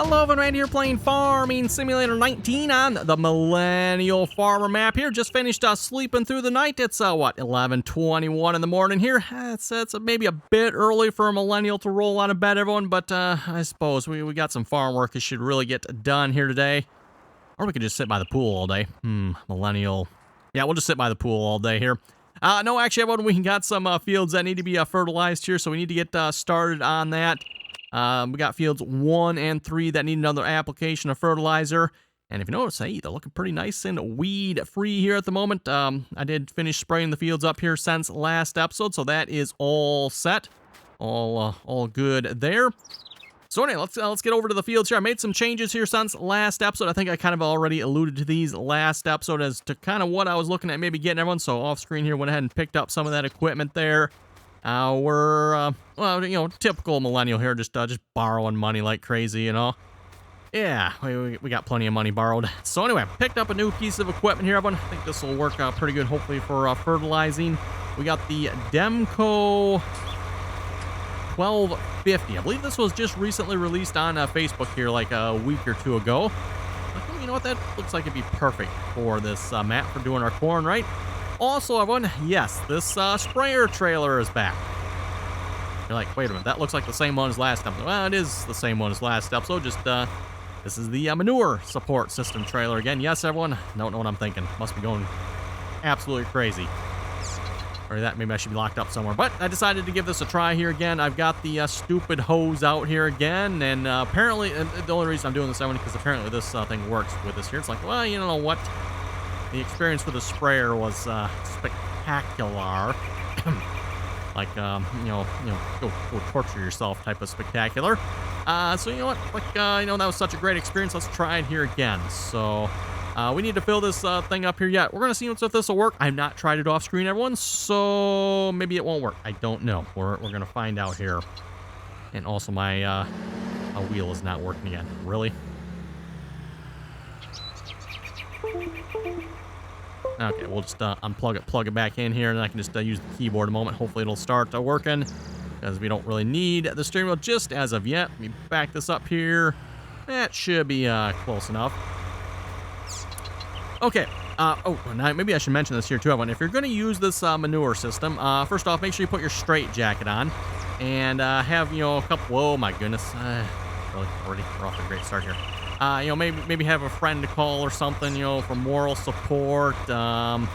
Hello, everyone, right here playing Farming Simulator 19 on the Millennial Farmer map here. Just finished sleeping through the night. It's, what, 11:21 in the morning here. It's maybe a bit early for a millennial to roll out of bed, everyone, but I suppose we got some farm work that should really get done here today. Or we could just sit by the pool all day. Millennial. Yeah, we'll just sit by the pool all day here. No, actually, everyone, we got some fields that need to be fertilized here, so we need to get started on that. We got fields 1 and 3 that need another application of fertilizer. And if you notice, hey, they're looking pretty nice and weed-free here at the moment. I did finish spraying the fields up here since last episode, so that is all set. All good there. So anyway, let's get over to the fields here. I made some changes here since last episode. I think I kind of already alluded to these last episode as to kind of what I was looking at maybe getting everyone. So off screen here, went ahead and picked up some of that equipment there. We're, well, you know, typical millennial here, just borrowing money like crazy, you know. Yeah, we got plenty of money borrowed. So anyway, picked up a new piece of equipment here, everyone. I think this will work out pretty good, hopefully, for fertilizing. We got the Demco 1250. I believe this was just recently released on Facebook here like a week or two ago. You know what, that looks like it'd be perfect for this map for doing our corn, right? Also, everyone, yes, this sprayer trailer is back. You're like, wait a minute, that looks like the same one as last episode. Well, it is the same one as last episode, just, this is the manure support system trailer again. Yes, everyone, don't know what I'm thinking. Must be going absolutely crazy. Or that, maybe I should be locked up somewhere. But I decided to give this a try here again. I've got the stupid hose out here again, and apparently, the only reason I'm doing this, everyone, because apparently this thing works with this here. It's like, well, you know what? The experience with the sprayer was spectacular. Like, you know, go torture yourself type of spectacular. So, you know what? Like, you know, that was such a great experience. Let's try it here again. So, we need to fill this thing up here yet. We're going to see if this will work. I've not tried it off screen, everyone, so maybe it won't work. I don't know. We're going to find out here. And also, my wheel is not working again. Really? Okay, we'll just unplug it, plug it back in here, and I can just use the keyboard a moment. Hopefully it'll start working, because we don't really need the steering wheel just as of yet. Let me back this up here. That should be close enough. Okay. Oh, now maybe I should mention this here too, everyone. If you're going to use this manure system, first off, make sure you put your straight jacket on, and have, you know, a couple. Whoa, my goodness! Really, already we're off to a great start here. You know, maybe have a friend to call or something, you know, for moral support. Okay,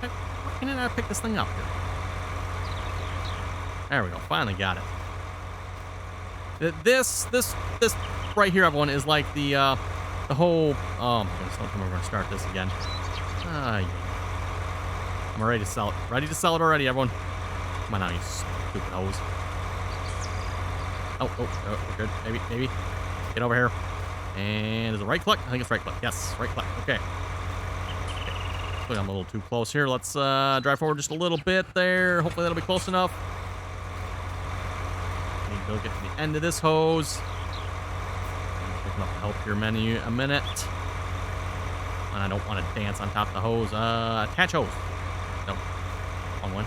why can't I pick this thing up here? There we go. Finally got it. This right here, everyone, is like the whole. Oh my goodness! Don't tell me we're gonna start this again. I'm ready to sell it. Ready to sell it already, everyone. Come on now, you stupid hose. Oh, we're good. Maybe. Get over here. And is it right click? I think it's right click. Yes, right click. Okay. I'm a little too close here. Let's drive forward just a little bit there. Hopefully that'll be close enough. Need to go get to the end of this hose. Picking up the help here menu a minute. And I don't want to dance on top of the hose. Attach hose. No. Wrong one.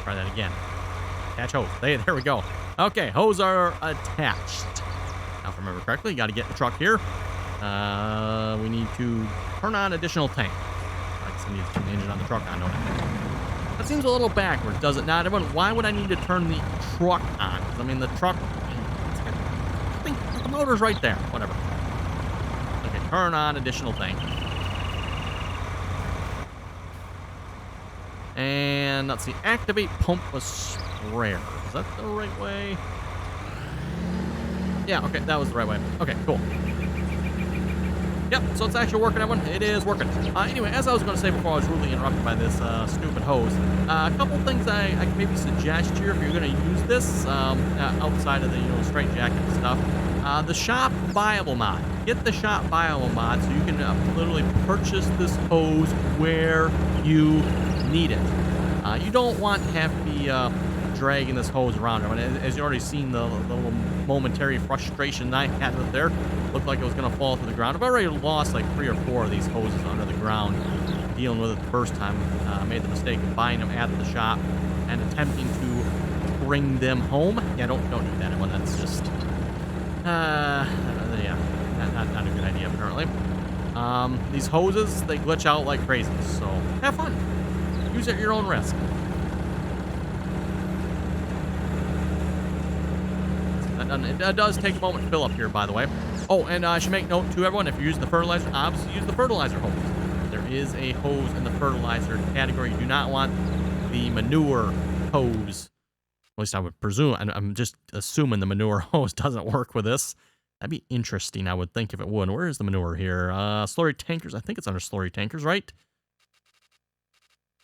Try that again. Attach hose. There we go. Okay, hose are attached. Now, if I remember correctly, you got to get in the truck here. We need to turn on additional tank. I guess I need to turn the engine on the truck on, don't I? That seems a little backwards, does it not? Everyone, why would I need to turn the truck on? Because, I mean, the truck... I think the motor's right there. Whatever. Okay, turn on additional tank. And, let's see. Activate pump with sprayer. Is that the right way? Yeah, okay, that was the right way. Okay, cool. Yep, so it's actually working, everyone. It is working. Anyway, as I was going to say before I was rudely interrupted by this stupid hose, a couple things I can maybe suggest here if you're going to use this outside of the, you know, straight jacket and stuff. The shop buyable mod. Get the shop buyable mod so you can literally purchase this hose where you need it. You don't want to have to be dragging this hose around. I mean, as you already seen the little momentary frustration I had with there, looked like it was going to fall to the ground. I've already lost like 3 or 4 of these hoses under the ground dealing with it the first time. Made the mistake of buying them at the shop and attempting to bring them home. Yeah, don't do that, everyone. That's just Yeah, not a good idea apparently. These hoses, they glitch out like crazy, so have fun. Use it at your own risk. It does take a moment to fill up here, by the way. Oh, and I should make note to everyone, if you're using the fertilizer, obviously use the fertilizer hose. There is a hose in the fertilizer category. You do not want the manure hose. At least I would presume. I'm just assuming the manure hose doesn't work with this. That'd be interesting, I would think, if it would. Where is the manure here? Slurry tankers. I think it's under slurry tankers, right?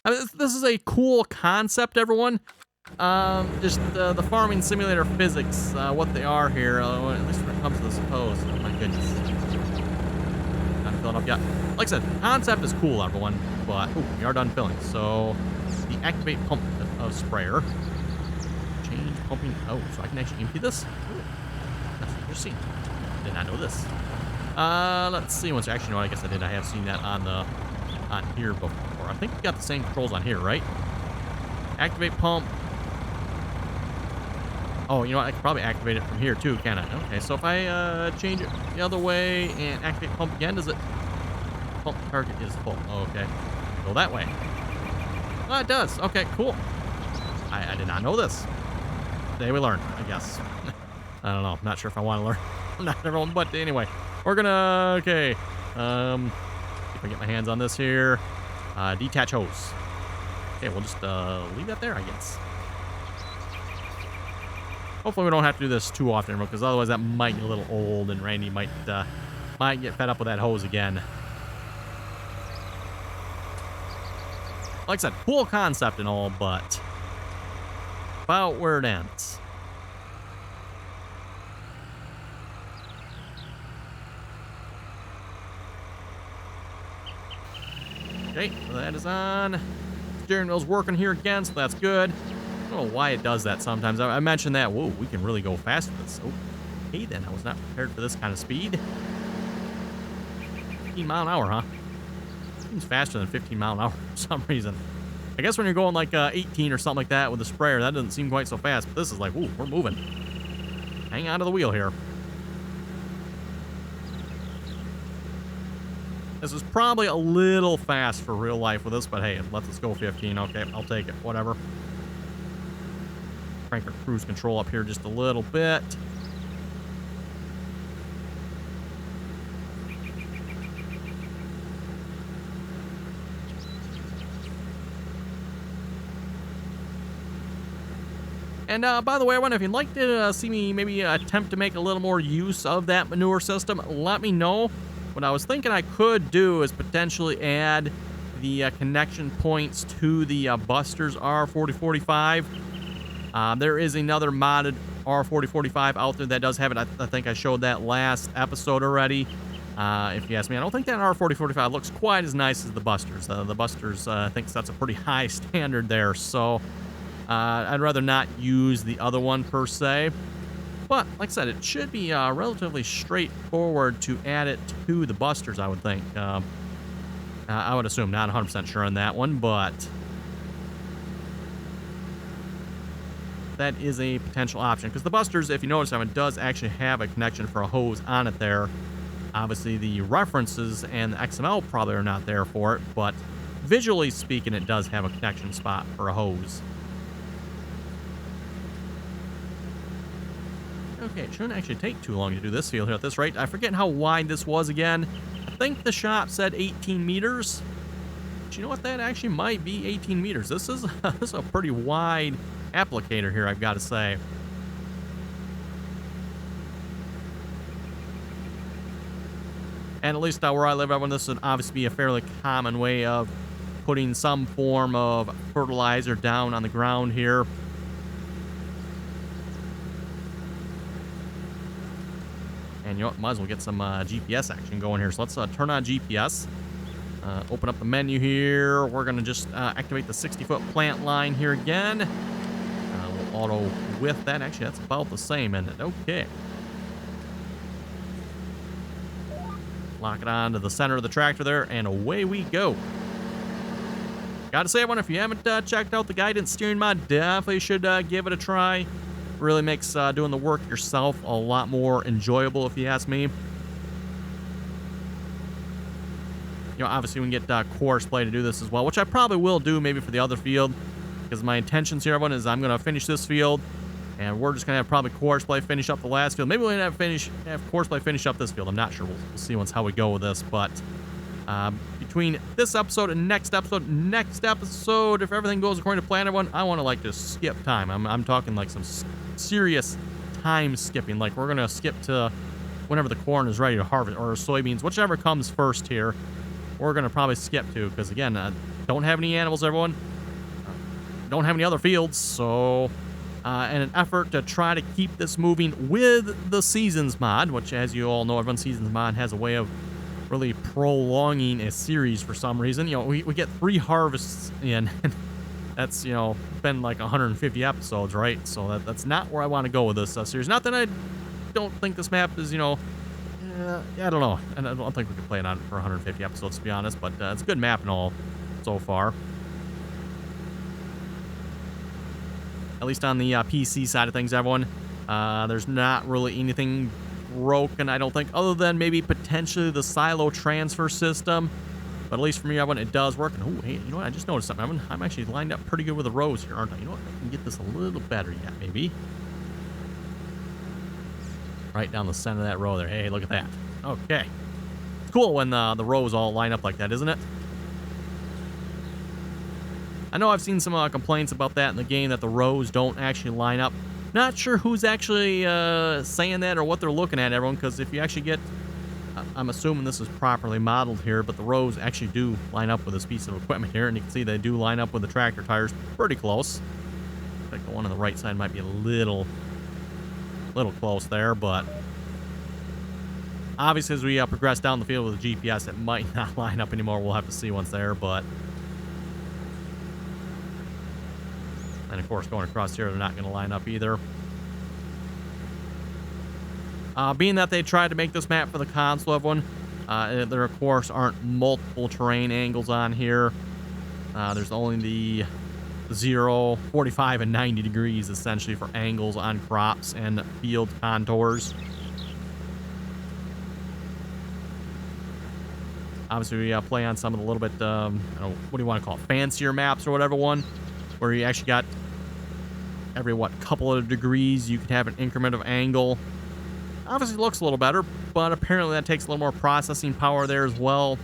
I mean, this is a cool concept, everyone. Just the farming simulator physics, what they are here, at least when it comes to this hose. Oh my goodness. Not filling up yet. Like I said, concept is cool, everyone, but we are done filling. So, the activate pump of sprayer. Change pumping. Oh, so I can actually empty this? Ooh, that's interesting. Did not know this. Let's see. Actually, no, I guess I did. I have seen that on here before. I think we got the same controls on here, right? Activate pump. Oh, you know what? I could probably activate it from here too, can I? Okay, so if I change it the other way and activate pump again, does it? Pump target is full. Oh, okay. Go that way. Oh, it does. Okay, cool. I did not know this. Today we learned, I guess. I don't know. I'm not sure if I want to learn. Not everyone, but anyway. We're gonna, okay. If I get my hands on this here. Detach hose. Okay, we'll just leave that there, I guess. Hopefully we don't have to do this too often, because otherwise that might get a little old, and Randy might get fed up with that hose again. Like I said, cool concept and all, but about where it ends. Okay, so that is on. Steering wheel's working here again, so that's good. I don't know why it does that sometimes. I mentioned that. Whoa, we can really go fast with this. Okay, then. I was not prepared for this kind of speed. 15 mile an hour, huh? Seems faster than 15 mile an hour for some reason. I guess when you're going like 18 or something like that with the sprayer, that doesn't seem quite so fast. But this is like, ooh, we're moving. Hang on to the wheel here. This is probably a little fast for real life with this, but hey, let us go 15. Okay, I'll take it. Whatever. Crank our cruise control up here just a little bit. And by the way, everyone, if you'd like to see me maybe attempt to make a little more use of that manure system, let me know. What I was thinking I could do is potentially add the connection points to the Buster's R4045. There is another modded R4045 out there that does have it. I think I showed that last episode already. If you ask me, I don't think that R4045 looks quite as nice as the Buster's. The Buster's, I think, sets a pretty high standard there. So I'd rather not use the other one per se. But, like I said, it should be relatively straightforward to add it to the Buster's, I would think. I would assume, not 100% sure on that one, but that is a potential option. Because the Buster's, if you notice, it does actually have a connection for a hose on it there. Obviously, the references and the XML probably are not there for it, but visually speaking, it does have a connection spot for a hose. Okay, it shouldn't actually take too long to do this field here at this rate. I forget how wide this was again. I think the shop said 18 meters. But you know what? That actually might be 18 meters. This is a pretty wide applicator here, I've got to say. And at least where I live, everyone, this would obviously be a fairly common way of putting some form of fertilizer down on the ground here. And you know what, might as well get some GPS action going here. So let's turn on GPS. Open up the menu here. We're going to just activate the 60-foot plant line here again. We'll auto width that. Actually, that's about the same, isn't it? Okay. Lock it on to the center of the tractor there, and away we go. Gotta say, everyone, if you haven't checked out the guidance steering mod, definitely should give it a try. Really makes doing the work yourself a lot more enjoyable, if you ask me. You know, obviously we can get course play to do this as well, which I probably will do maybe for the other field, because my intentions here, everyone, is I'm going to finish this field, and we're just going to have probably course play finish up the last field. Maybe we'll have course play finish up this field. I'm not sure. We'll see once how we go with this, but between this episode and next episode, if everything goes according to plan, everyone, I want to like just skip time. I'm talking like some serious time skipping. Like we're going to skip to whenever the corn is ready to harvest, or soybeans, whichever comes first here. We're going to probably skip to, because again, don't have any animals, everyone. Don't have any other fields, so in an effort to try to keep this moving with the Seasons mod, which, as you all know, everyone, Seasons mod has a way of really prolonging a series for some reason. You know, we get 3 harvests in, and that's, you know, been like 150 episodes, right? So that's not where I want to go with this series. Not that I don't think this map is, you know, I don't know. And I don't think we can play it on for 150 episodes, to be honest, but it's a good map and all so far. At least on the PC side of things, everyone. There's not really anything broken, I don't think, other than maybe potentially the silo transfer system. But at least for me, everyone, it does work. And, oh, hey, you know what? I just noticed something, everyone. I'm actually lined up pretty good with the rows here, aren't I? You know what? I can get this a little better yet, maybe. Right down the center of that row there. Hey, look at that. Okay. It's cool when the rows all line up like that, isn't it? I know I've seen some complaints about that in the game, that the rows don't actually line up. Not sure who's actually saying that or what they're looking at, everyone, because if you actually get... I'm assuming this is properly modeled here, but the rows actually do line up with this piece of equipment here, and you can see they do line up with the tractor tires pretty close. I think the one on the right side might be a little close there, but obviously as we progress down the field with the GPS, it might not line up anymore. We'll have to see once there, but... And, of course, going across here, they're not going to line up either. Being that they tried to make this map for the console, everyone, there, of course, aren't multiple terrain angles on here. There's only the 0, 45, and 90 degrees, essentially, for angles on crops and field contours. Obviously, we play on some of the little bit, I don't know, what do you want to call it, fancier maps or whatever one, where you actually got every, couple of degrees, you can have an increment of angle. Obviously, it looks a little better, but apparently that takes a little more processing power there as well.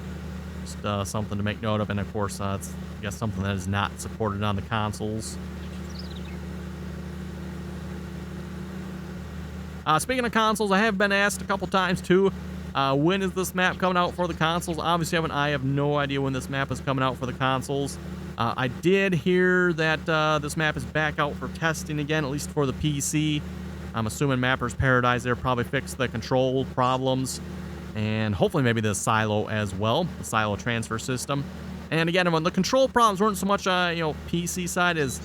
Just something to make note of, and of course, it's, I guess, something that is not supported on the consoles. Speaking of consoles, I have been asked a couple times too, when is this map coming out for the consoles? Obviously, I have no idea when this map is coming out for the consoles. I did hear that this map is back out for testing again, at least for the PC. I'm assuming Mapper's Paradise there probably fixed the control problems, and hopefully maybe the silo as well, the silo transfer system. And again, when the control problems weren't so much, PC side, as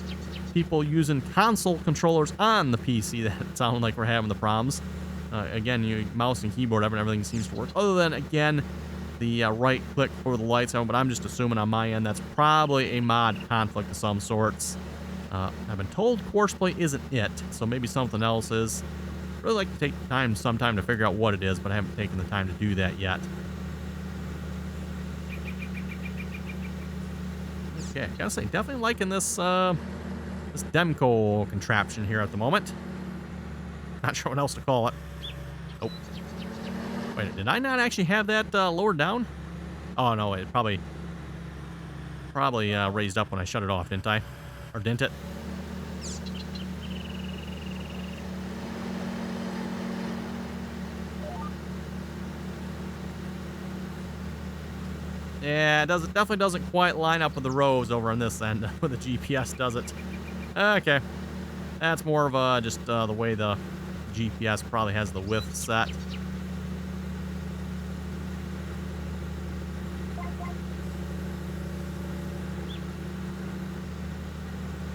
people using console controllers on the PC that it sounded like we're having the problems. Again, you mouse and keyboard, everything seems to work. Other than, again, the right click for the lights on, but I'm just assuming on my end that's probably a mod conflict of some sorts. I've been told courseplay isn't it, so maybe something else is. I'd really like to take time sometime to figure out what it is, but I haven't taken the time to do that yet. Okay, gotta say, definitely liking this this Demco contraption here at the moment. Not sure what else to call it. Oh. Wait, did I not actually have that lowered down? Oh, no, it probably raised up when I shut it off, didn't I? Or didn't it? Yeah, it definitely doesn't quite line up with the rows over on this end, where the GPS does it. Okay. That's more of just the way the GPS probably has the width set.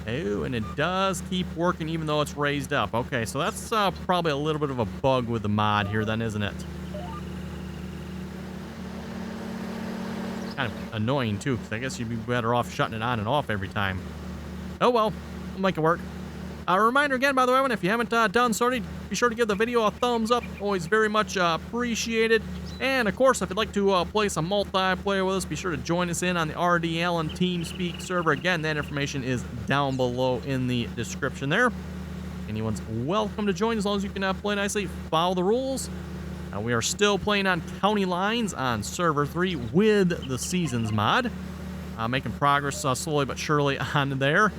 Oh, and it does keep working even though it's raised up. Okay, so that's probably a little bit of a bug with the mod here then, isn't it? Kind of annoying too, because I guess you'd be better off shutting it on and off every time. Oh well, we'll make it work. A reminder again, by the way, if you haven't done so already, be sure to give the video a thumbs up. Always very much appreciated. And, of course, if you'd like to play some multiplayer with us, be sure to join us in on the RDAllen TeamSpeak server. Again, that information is down below in the description there. Anyone's welcome to join as long as you can play nicely, follow the rules. We are still playing on county lines on server 3 with the Seasons mod. Making progress slowly but surely on there.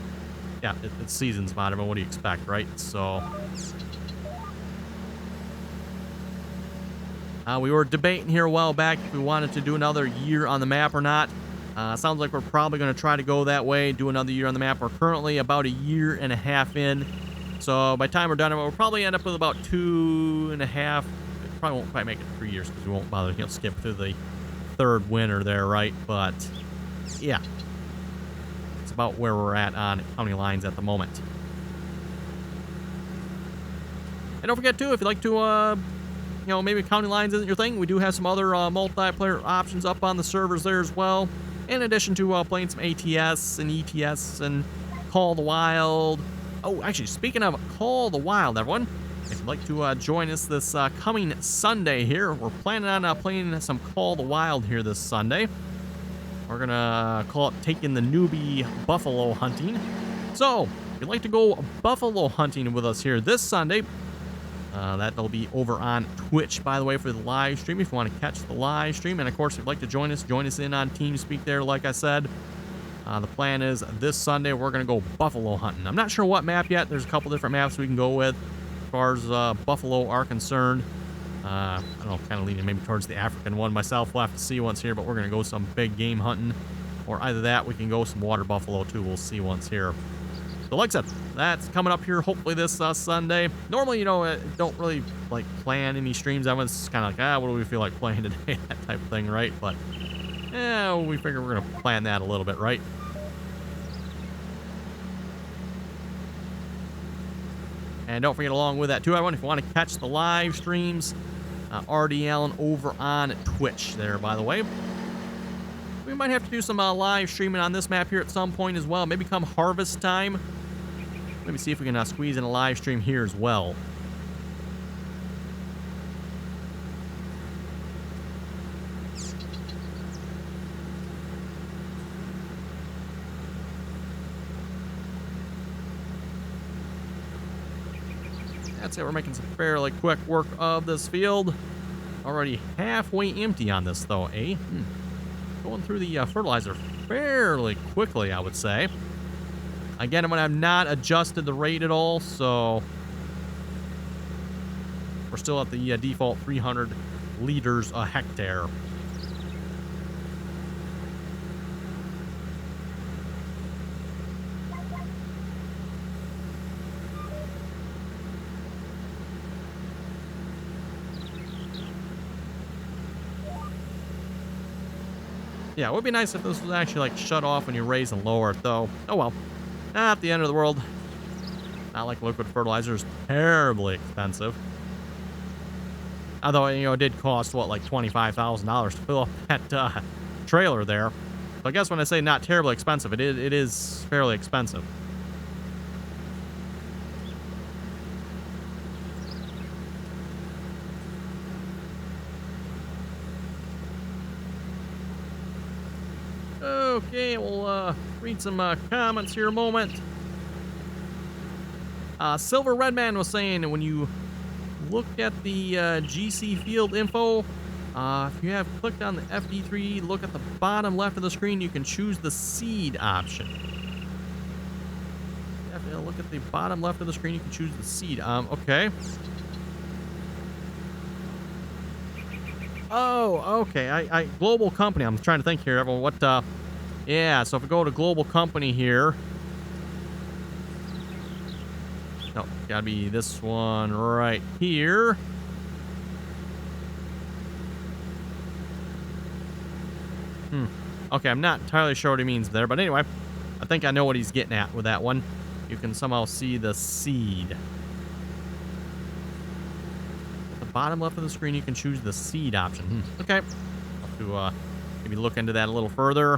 Yeah, it's Seasons mod. I mean, what do you expect, right? So, we were debating here a while back if we wanted to do another year on the map or not. Sounds like we're probably going to try to go that way, do another year on the map. We're currently about a year and a half in. So, by the time we're done, we'll probably end up with about 2.5. Probably won't quite make it 3 years because we won't bother to skip through the third winter there, right? But, yeah. About where we're at on county lines at the moment. And don't forget too, if you'd like to maybe county lines isn't your thing, we do have some other multiplayer options up on the servers there as well, in addition to playing some ATS and ETS and Call of the Wild. Oh, actually, speaking of Call of the Wild, everyone, if you'd like to join us this coming Sunday here, we're planning on playing some Call of the Wild here this Sunday. We're going to call it Taking the Newbie Buffalo Hunting. So, if you'd like to go buffalo hunting with us here this Sunday, that'll be over on Twitch, by the way, for the live stream, if you want to catch the live stream. And, of course, if you'd like to join us in on TeamSpeak there, like I said. The plan is this Sunday we're going to go buffalo hunting. I'm not sure what map yet. There's a couple different maps we can go with as far as buffalo are concerned. I don't know, kind of leaning maybe towards the African one myself. We'll have to see once here, but we're going to go some big game hunting. Or either that, we can go some water buffalo too. We'll see once here. So like I said, that's coming up here hopefully this Sunday. Normally, don't really like plan any streams. I was kind of like, what do we feel like playing today? That type of thing, right? But, we figure we're going to plan that a little bit, right? And don't forget, along with that too, everyone, if you want to catch the live streams, RDAllen over on Twitch there, by the way. We might have to do some live streaming on this map here at some point as well. Maybe come harvest time. Let me see if we can squeeze in a live stream here as well. That's it. We're making some fairly quick work of this field. Already halfway empty on this, though, eh? Going through the fertilizer fairly quickly, I would say. Again, I'm going to have not adjusted the rate at all, so we're still at the default 300 liters a hectare. Yeah, it would be nice if this was actually, like, shut off when you raise and lower it, though. Oh, well. Not the end of the world. Not like liquid fertilizer is terribly expensive. Although, it did cost, what, like $25,000 to fill up that trailer there. So I guess when I say not terribly expensive, it is fairly expensive. Okay, we'll read some comments here a moment. Silver Redman was saying when you look at the GC field info, if you have clicked on the FD3, look at the bottom left of the screen, you can choose the seed option. Look at the bottom left of the screen, you can choose the seed. Okay. Oh, okay. Global company. I'm trying to think here, everyone. What, yeah, so if we go to global company here. No, gotta be this one right here. Okay, I'm not entirely sure what he means there, but anyway, I think I know what he's getting at with that one. You can somehow see the seed. At the bottom left of the screen, you can choose the seed option. Okay. I'll have to maybe look into that a little further.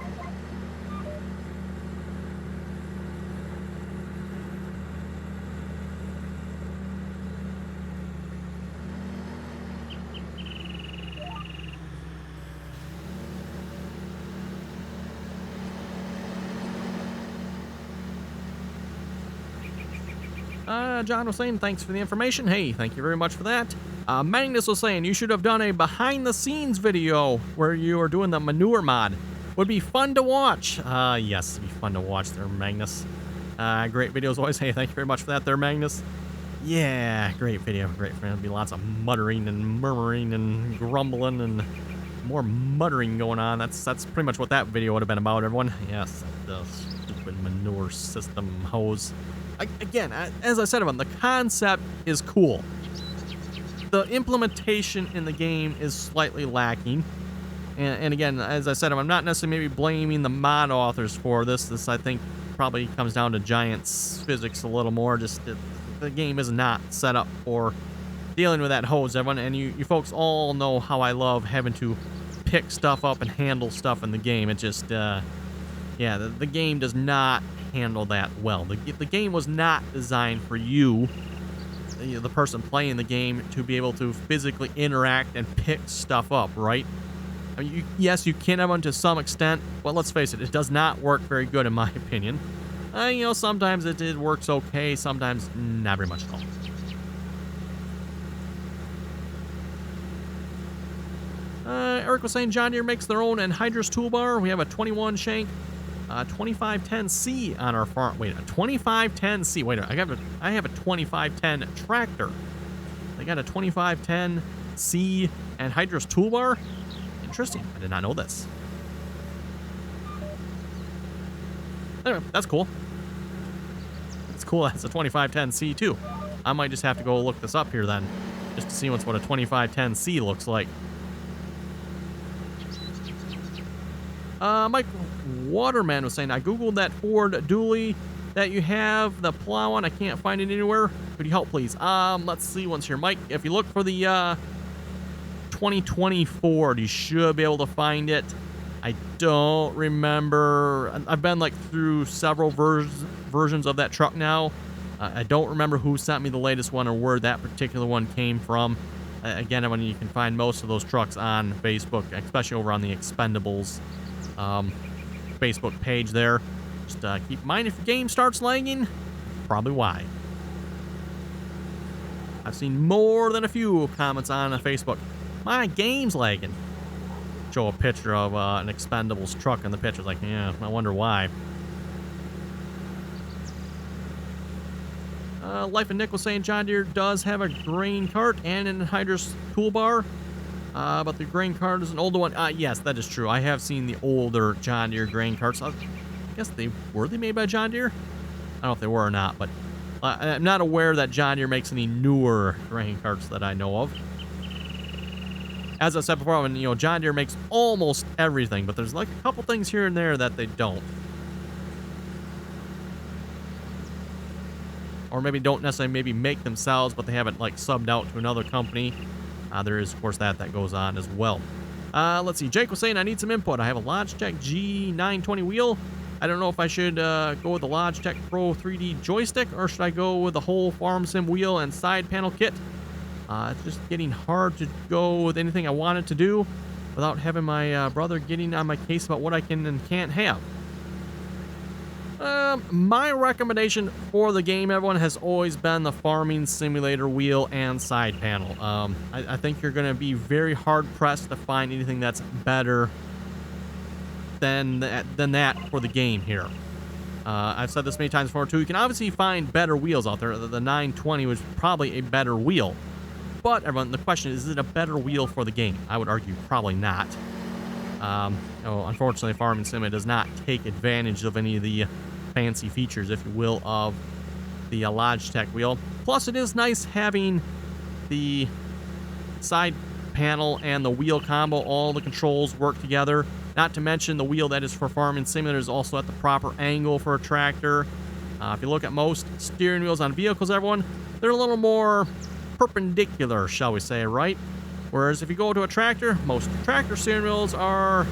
John was saying, thanks for the information. Hey, thank you very much for that. Magnus was saying, you should have done a behind-the-scenes video where you are doing the manure mod. Would be fun to watch. Yes, it'd be fun to watch there, Magnus. Great videos always. Hey, thank you very much for that there, Magnus. Yeah, great video. Great. There'll be lots of muttering and murmuring and grumbling and more muttering going on. That's pretty much what that video would have been about, everyone. Yes, the stupid manure system hose. Again, as I said, the concept is cool. The implementation in the game is slightly lacking. And again, as I said, I'm not necessarily maybe blaming the mod authors for this. This, I think, probably comes down to Giant's physics a little more. Just the game is not set up for dealing with that hose, everyone. And you folks all know how I love having to pick stuff up and handle stuff in the game. It just, yeah, the game does not handle that well. The game was not designed for you, the person playing the game, to be able to physically interact and pick stuff up, right? I mean, yes, you can have one to some extent, but let's face it, it does not work very good in my opinion. You know, sometimes it works okay, sometimes not very much at all. Eric was saying John Deere makes their own Anhydrous Toolbar. We have a 21 shank 2510C on our farm. Wait, a 2510C. Wait, I have a 2510 tractor. They got a 2510C Anhydrous Toolbar. Interesting. I did not know this. Anyway, that's cool. It's cool. That's a 2510C too. I might just have to go look this up here then, just to see what a 2510C looks like. Mike Waterman was saying, I googled that Ford dually that you have, the plow on. I can't find it anywhere. Could you help, please? Let's see once here, Mike. If you look for the 2020 Ford, you should be able to find it. I don't remember. I've been like through several versions of that truck now. I don't remember who sent me the latest one or where that particular one came from. Again, everyone, you can find most of those trucks on Facebook, especially over on the Expendables Facebook page there. Just keep in mind, if your game starts lagging, probably why. I've seen more than a few comments on Facebook. My game's lagging. Show a picture of an Expendables truck, and the picture's like, yeah, I wonder why. Life and Nick was saying John Deere does have a grain cart and an Anhydrous Toolbar, but the grain cart is an older one. Yes, that is true. I have seen the older John Deere grain carts. I guess were they made by John Deere? I don't know if they were or not, but I'm not aware that John Deere makes any newer grain carts that I know of. As I said before, you know, John Deere makes almost everything, but there's like a couple things here and there that they don't. Or maybe don't necessarily make themselves, but they have it like subbed out to another company. There is, of course, that goes on as well. Let's see. Jake was saying, I need some input. I have a Logitech G920 wheel. I don't know if I should go with the Logitech Pro 3D joystick, or should I go with the whole farm sim wheel and side panel kit? It's just getting hard to go with anything I wanted to do without having my brother getting on my case about what I can and can't have. My recommendation for the game, everyone, has always been the farming simulator wheel and side panel. I think you're going to be very hard-pressed to find anything that's better than that for the game here. I've said this many times before, too. You can obviously find better wheels out there. The 920 was probably a better wheel. But, everyone, the question is it a better wheel for the game? I would argue probably not. Unfortunately, Farming Sim does not take advantage of any of the fancy features, if you will, of the Logitech wheel. Plus, it is nice having the side panel and the wheel combo, all the controls work together. Not to mention the wheel that is for Farming Simulator is also at the proper angle for a tractor. If you look at most steering wheels on vehicles, everyone, they're a little more perpendicular, shall we say, right? Whereas if you go to a tractor, most tractor steering wheels are,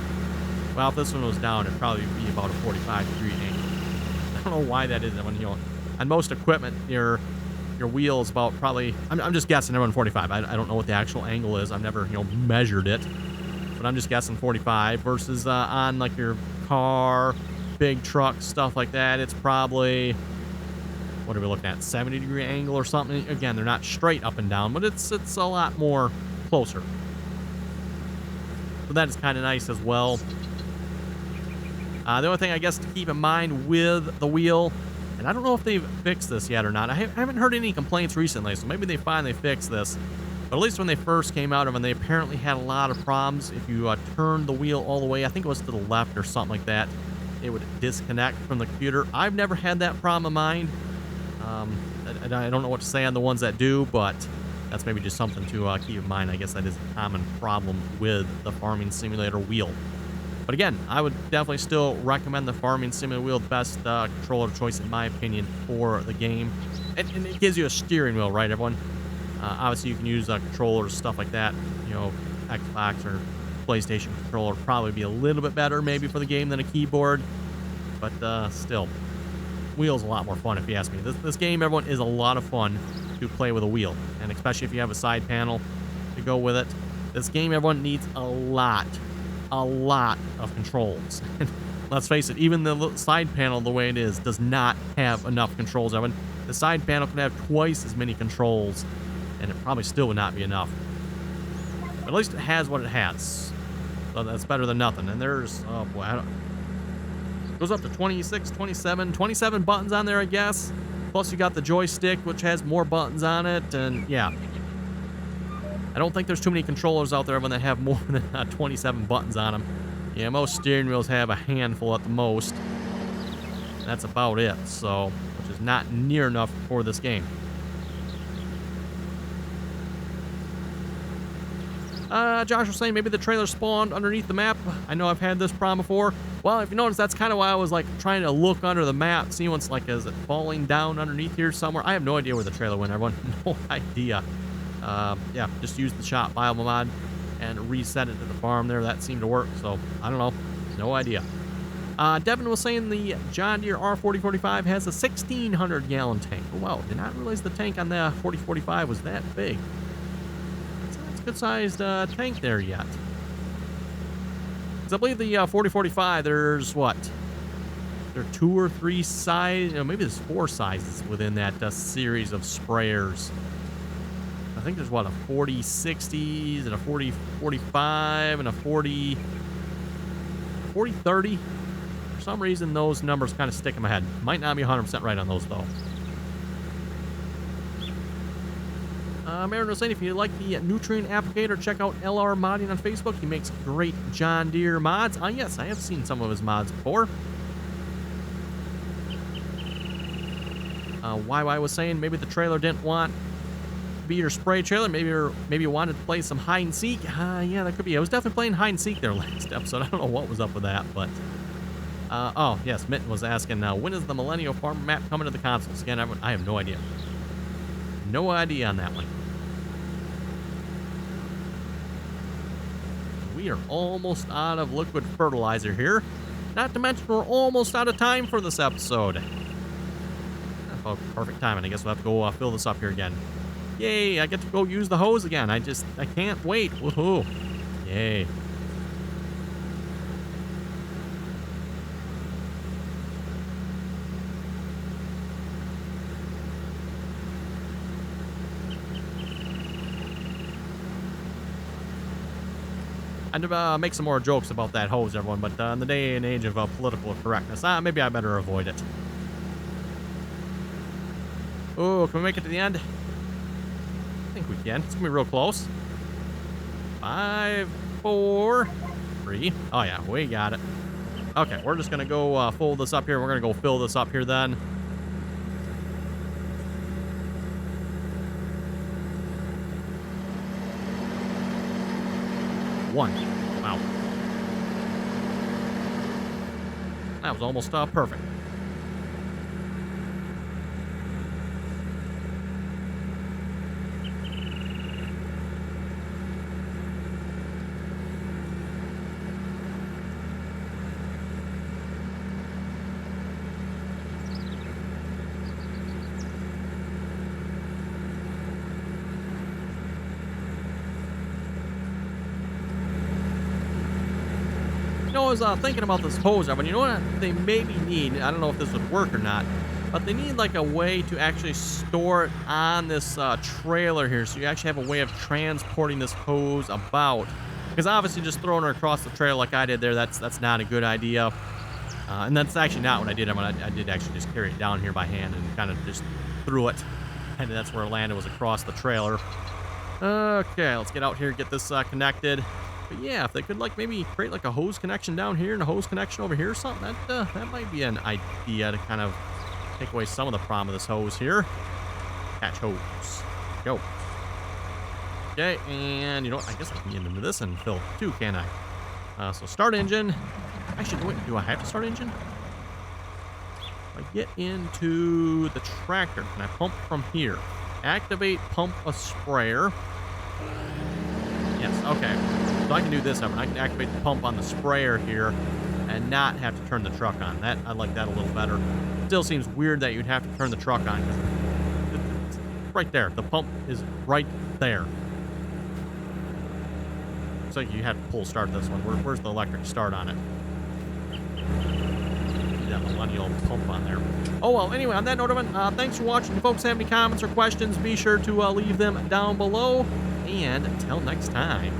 well, if this one was down, it'd probably be about a 45-degree angle. I don't know why that is. When, you know, on most equipment, your wheel is about probably, I'm just guessing, around 45. I don't know what the actual angle is. I've never, measured it, but I'm just guessing 45 versus on like your car, big truck, stuff like that. It's probably what are we looking at? 70-degree angle or something. Again, they're not straight up and down, but it's a lot more closer. So that is kind of nice as well. The only thing I guess to keep in mind with the wheel, and I don't know if they've fixed this yet or not. I haven't heard any complaints recently, so maybe they finally fixed this. But at least when they first came out of them, they apparently had a lot of problems. If you turned the wheel all the way, I think it was to the left or something like that, it would disconnect from the computer. I've never had that problem of mine. I don't know what to say on the ones that do, but that's maybe just something to keep in mind. I guess that is a common problem with the Farming Simulator wheel. But again, I would definitely still recommend the Farming Simulator wheel, the best controller choice in my opinion for the game. And it gives you a steering wheel, right, everyone? Obviously, you can use controllers, stuff like that. You know, Xbox or PlayStation controller would probably be a little bit better maybe for the game than a keyboard. But still, wheel's a lot more fun if you ask me. This game, everyone, is a lot of fun to play with a wheel. And especially if you have a side panel to go with it. This game, everyone, needs a lot of controls. Let's face it, even the side panel the way it is does not have enough controls. Everyone, the side panel can have twice as many controls, and it probably still would not be enough. But at least it has what it has, so that's better than nothing. And there's, oh boy, it goes up to 26, 27 buttons on there, I guess. Plus you got the joystick, which has more buttons on it, and yeah. I don't think there's too many controllers out there that have more than 27 buttons on them. Yeah, most steering wheels have a handful at the most. That's about it, so, which is not near enough for this game. Josh was saying maybe the trailer spawned underneath the map. I know I've had this problem before. Well, if you notice, that's kind of why I was like trying to look under the map, see what's like, is it falling down underneath here somewhere? I have no idea where the trailer went, everyone. No idea. Yeah, just use the shop viable mod and reset it to the farm there. That seemed to work, so I don't know. No idea. Devin was saying the John Deere R4045 has a 1,600-gallon tank. Oh, wow, did not realize the tank on the 4045 was that big. That's a good-sized tank there yet. Because I believe the 4045, there's what? There are 2 or 3 sizes, maybe there's 4 sizes within that series of sprayers. I think there's what, a 4060s and a 4045 and a 4030. For some reason, those numbers kind of stick in my head. Might not be 100% right on those, though. Mariner was saying if you like the nutrient applicator, check out LR Modding on Facebook. He makes great John Deere mods. Yes, I have seen some of his mods before. YY was saying maybe the trailer didn't want to be your spray trailer. Maybe you wanted to play some hide and seek. Yeah, that could be. I was definitely playing hide and seek there last episode. I don't know what was up with that, but oh yes, Mitten was asking when is the Millennial Farmer map coming to the consoles again? I have no idea. No idea on that one. We are almost out of liquid fertilizer here. Not to mention we're almost out of time for this episode. Oh, perfect timing. I guess we'll have to go fill this up here again. Yay, I get to go use the hose again. I can't wait. Woohoo. Yay. I'd make some more jokes about that hose, everyone, but in the day and age of political correctness, maybe I better avoid it. Oh, can we make it to the end? I think we can. It's gonna be real close. 5, 4, 3. Oh yeah, we got it. Okay, we're just gonna go fold this up here. We're gonna go fill this up here then. One. Wow. That was almost perfect. I was thinking about this hose, but you know what they maybe need? I don't know if this would work or not. but they need like a way to actually store it on this trailer here, so you actually have a way of transporting this hose about. Because obviously just throwing her across the trailer like I did there, that's not a good idea. And that's actually not what I did. I did actually just carry it down here by hand and kind of just threw it. And that's where it landed, was across the trailer. Okay, let's get out here, get this connected. But yeah, if they could like maybe create like a hose connection down here and a hose connection over here or something, that might be an idea to kind of take away some of the problem of this hose here. Catch hose. Go. Okay, and you know what? I guess I can get into this and fill too, can I? So start engine. Actually, wait, do I have to start engine? If I get into the tractor, can I pump from here? Activate pump a sprayer. Yes, okay. So I can do this. I can activate the pump on the sprayer here and not have to turn the truck on. I like that a little better. Still seems weird that you'd have to turn the truck on. It's right there. The pump is right there. Looks like you have to pull start this one. Where's the electric start on it? That Millennial pump on there. Oh, well, anyway, on that note, thanks for watching. If folks have any comments or questions, be sure to leave them down below. And until next time.